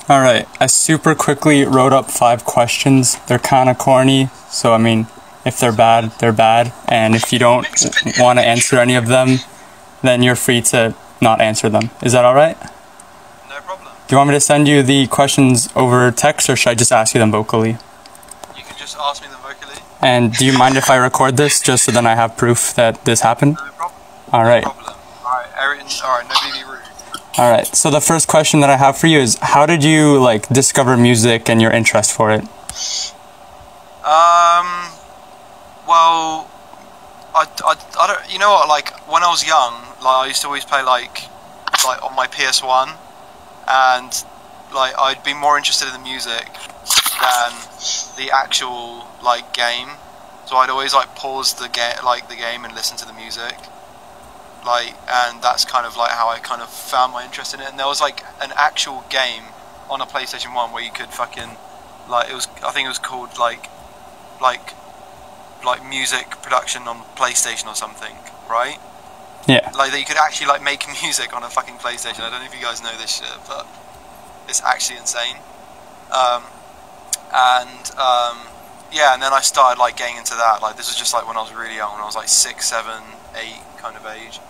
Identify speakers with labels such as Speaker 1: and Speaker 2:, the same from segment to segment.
Speaker 1: Alright, I super quickly wrote up 5 questions. They're kind of corny, so I mean, if they're bad, they're bad. And if you don't want to answer any of them, then you're free to not answer them. Is that alright?
Speaker 2: No problem.
Speaker 1: Do you want me to send you the questions over text, or should I just ask you them vocally?
Speaker 2: You can just ask me them vocally.
Speaker 1: And do you mind if I record this, just so then I have proof that this happened?
Speaker 2: No problem.
Speaker 1: Alright.
Speaker 2: No problem. Alright, nobody be rude.
Speaker 1: Alright, so the first question that I have for you is, how did you, like, discover music and your interest for it?
Speaker 2: Well, I don't, you know what, like, when I was young, like, I used to always play, like on my PS1, and, like, I'd be more interested in the music than the actual, like, game, so I'd always, like, pause the game and listen to the music. Like, and that's kind of like how I kind of found my interest in it. And there was like an actual game on a PlayStation 1 where you could fucking, like, I think it was called like music production on PlayStation or something, right?
Speaker 1: Yeah.
Speaker 2: Like that you could actually like make music on a fucking PlayStation. I don't know if you guys know this shit, but it's actually insane. Yeah, and then I started like getting into that. Like, this was just like when I was really young, when I was like 6, 7, 8 kind of age.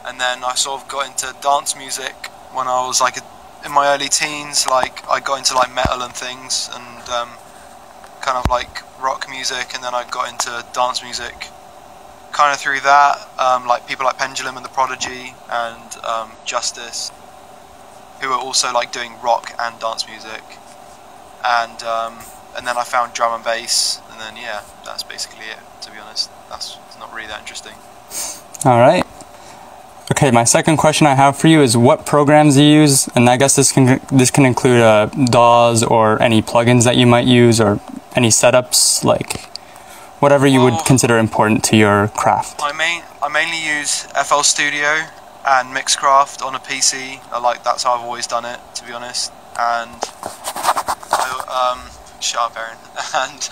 Speaker 2: And then I sort of got into dance music when I was like in my early teens. Like, I got into like metal and things, and kind of like rock music, and then I got into dance music kind of through that. Like people like Pendulum and The Prodigy and Justice, who were also like doing rock and dance music. And then I found drum and bass, and then yeah, that's basically it, to be honest. It's not really that interesting.
Speaker 1: Alright. Okay, my second question I have for you is what programs you use, and I guess this can include DAWs or any plugins that you might use, or any setups, like whatever you would consider important to your craft.
Speaker 2: I mainly use FL Studio and Mixcraft on a PC. That's how I've always done it, to be honest. And shut up, Aaron. And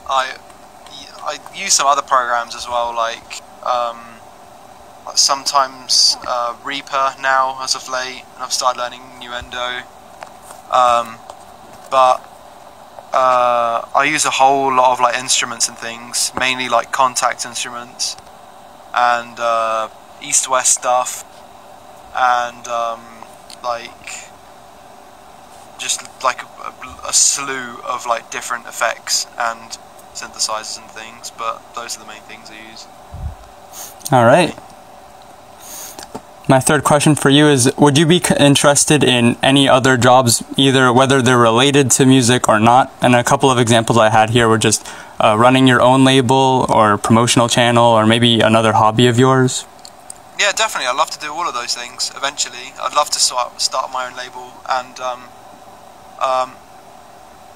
Speaker 2: I use some other programs as well, like sometimes Reaper now as of late, and I've started learning Nuendo. But I use a whole lot of like instruments and things, mainly like contact instruments and east-west stuff, and like just like a slew of like different effects and synthesizers and things, but those are the main things I use.
Speaker 1: Alright. My third question for you is, would you be interested in any other jobs, either whether they're related to music or not? And a couple of examples I had here were just running your own label or promotional channel, or maybe another hobby of yours.
Speaker 2: Yeah, definitely. I'd love to do all of those things eventually. I'd love to start my own label, and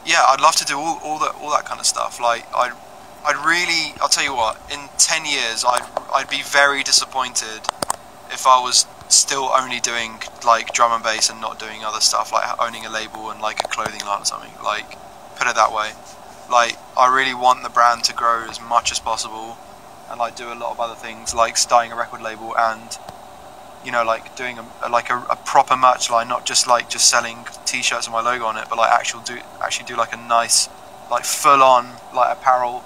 Speaker 2: yeah, I'd love to do all that kind of stuff. Like, I'll tell you what, in 10 years, I'd be very disappointed if I was still only doing like drum and bass and not doing other stuff, like owning a label and like a clothing line or something. Like, put it that way. Like, I really want the brand to grow as much as possible, and like do a lot of other things, like starting a record label, and you know, like doing a proper merch line, not just selling t-shirts with my logo on it, but like actually do like a nice, like full on like apparel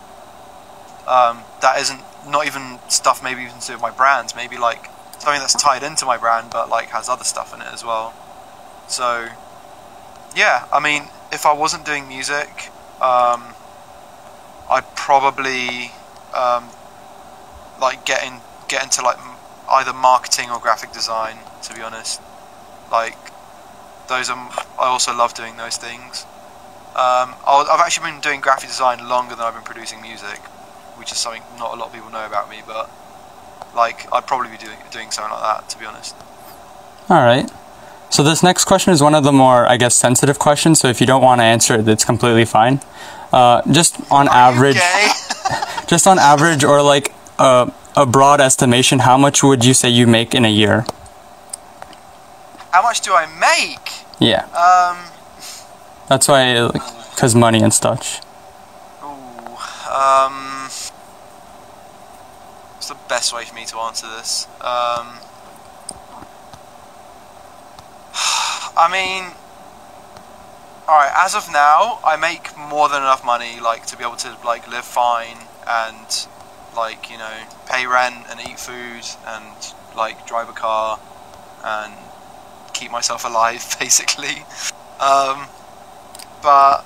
Speaker 2: that isn't not even stuff maybe even to do with my brands, maybe like something that's tied into my brand but like has other stuff in it as well. So yeah, I mean, if I wasn't doing music, I'd probably like get into like either marketing or graphic design, to be honest. Like, I also love doing those things. I've actually been doing graphic design longer than I've been producing music, which is something not a lot of people know about me, but like, I'd probably be doing something like that, to be honest.
Speaker 1: Alright. So this next question is one of the more, I guess, sensitive questions, so if you don't want to answer it, that's completely fine. Just on average, just on average, or like a broad estimation, how much would you say you make in a year?
Speaker 2: How much do I make?
Speaker 1: Yeah. That's why, like, 'cause money and such.
Speaker 2: What's the best way for me to answer this? I mean, alright, as of now, I make more than enough money, like, to be able to, like, live fine and, like, you know, pay rent and eat food and, like, drive a car and keep myself alive, basically. But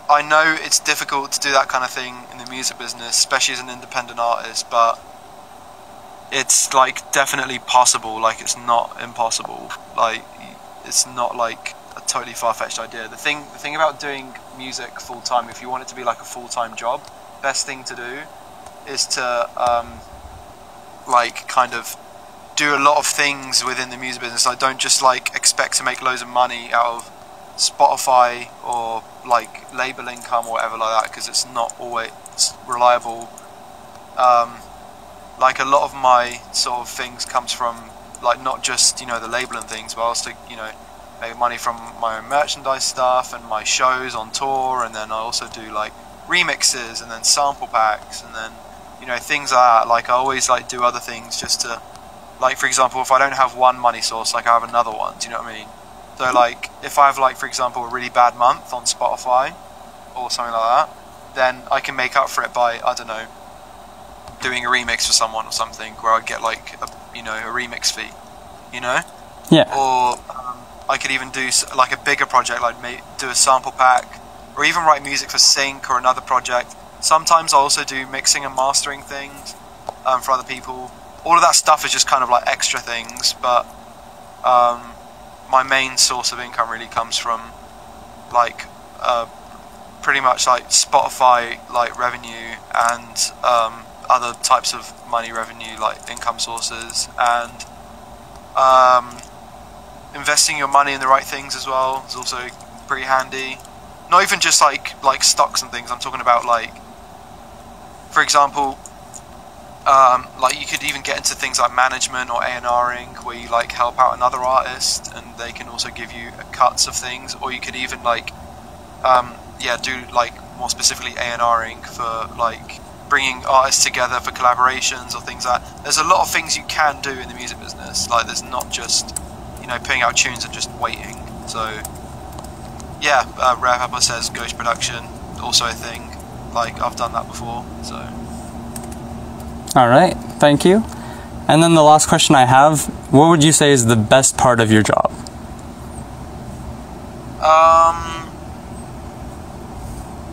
Speaker 2: I know it's difficult to do that kind of thing in the music business, especially as an independent artist, but it's, like, definitely possible. Like, it's not impossible. Like, it's not, like, a totally far-fetched idea. The thing about doing music full-time, if you want it to be, like, a full-time job, best thing to do is to, like, kind of do a lot of things within the music business. I don't just, like, expect to make loads of money out of Spotify or, like, label income or whatever like that, because it's not always reliable. Like, a lot of my sort of things comes from, like, not just, you know, the label and things, but also, you know, make money from my own merchandise stuff and my shows on tour, and then I also do, like, remixes and then sample packs and then, you know, things like that. Like, I always, like, do other things just to, like, for example, if I don't have one money source, like, I have another one, do you know what I mean? So, like, if I have, like, for example, a really bad month on Spotify or something like that, then I can make up for it by, I don't know, doing a remix for someone or something, where I get, like, a, you know, a remix fee, you know?
Speaker 1: Yeah.
Speaker 2: Or I could even do, like, a bigger project, like do a sample pack, or even write music for Sync or another project. Sometimes I also do mixing and mastering things for other people. All of that stuff is just kind of like extra things, but my main source of income really comes from, like, pretty much, like, Spotify, like, revenue and other types of money revenue, like income sources, and investing your money in the right things as well is also pretty handy. Not even just like stocks and things. I'm talking about, like, for example, like, you could even get into things like management or A&Ring, where you, like, help out another artist and they can also give you cuts of things. Or you could even, like, do, like, more specifically A&Ring for, like, bringing artists together for collaborations or things like that. There's a lot of things you can do in the music business. Like, there's not just, you know, putting out tunes and just waiting. So yeah, Rare Pepper says Ghost production, also a thing. Like, I've done that before, so.
Speaker 1: Alright, thank you. And then the last question I have, what would you say is the best part of your job?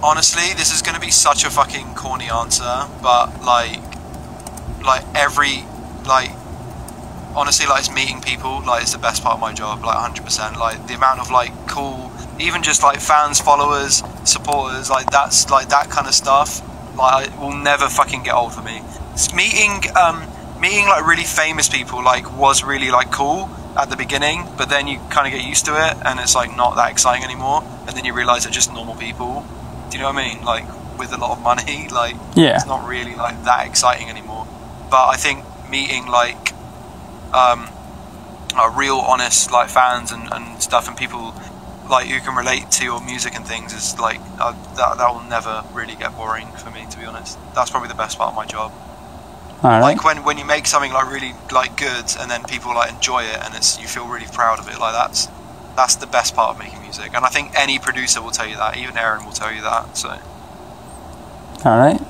Speaker 2: Honestly, this is going to be such a fucking corny answer, but, honestly, like, it's meeting people. Like, it's the best part of my job, like, 100%. Like, the amount of, like, cool, even just, like, fans, followers, supporters, like, that's, like, that kind of stuff, like, it will never fucking get old for me. It's meeting, like, really famous people, like, was really, like, cool at the beginning, but then you kind of get used to it, and it's, like, not that exciting anymore, and then you realise they're just normal people. Do you know what I mean? Like, with a lot of money, like,
Speaker 1: yeah,
Speaker 2: it's not really, like, that exciting anymore. But I think meeting, like, real honest, like, fans and stuff, and people, like, who can relate to your music and things, is, like, that will never really get boring for me, to be honest. That's probably the best part of my job.
Speaker 1: All right.
Speaker 2: Like, when you make something, like, really, like, good, and then people, like, enjoy it, and you feel really proud of it, like, that's the best part of making music. And I think any producer will tell you that, even Aaron will tell you that, so.
Speaker 1: Alright,